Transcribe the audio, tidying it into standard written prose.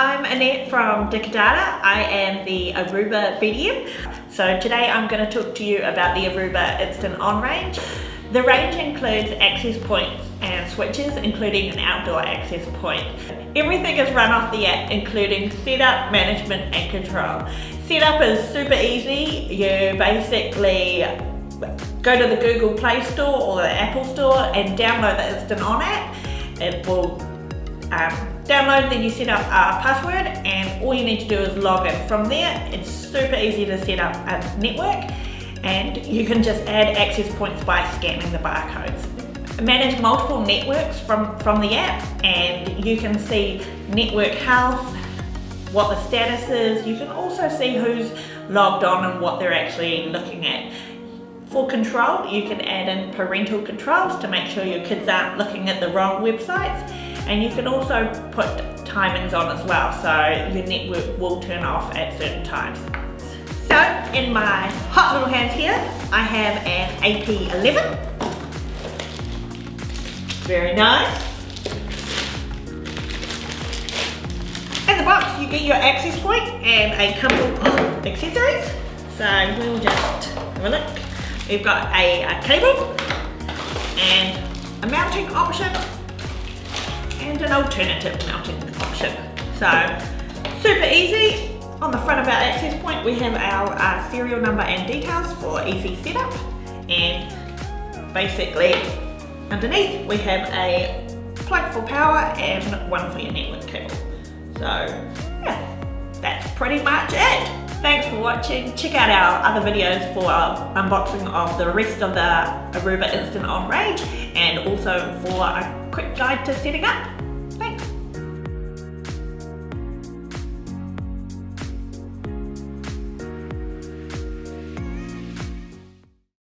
I'm Annette from Dicadata. I am the Aruba BDM. So today I'm going to talk to you about the Aruba Instant On range. The range includes access points and switches, including an outdoor access point. Everything is run off the app, including setup, management and control. Setup is super easy. You basically go to the Google Play Store or the Apple Store and download the Instant On app. It will download, then you set up a password and all you need to do is log in. From there, it's super easy to set up a network and you can just add access points by scanning the barcodes. Manage multiple networks from the app and you can see network health, what the status is. You can also see who's logged on and what they're actually looking at. For control, you can add in parental controls to make sure your kids aren't looking at the wrong websites. And you can also put timings on as well, so your network will turn off at certain times. So in my hot little hands here, I have an AP11. Very nice. In the box you get your access point and a couple of accessories. So we'll just have a look. We've got a cable and a mounting option and an alternative mounting option. So super easy. On the front of our access point we have our serial number and details for easy setup, and basically underneath we have a plug for power and one for your network cable. So yeah, that's pretty much it. Thanks for watching. Check out our other videos for unboxing of the rest of the Aruba Instant On range and also for a quick guide to setting up.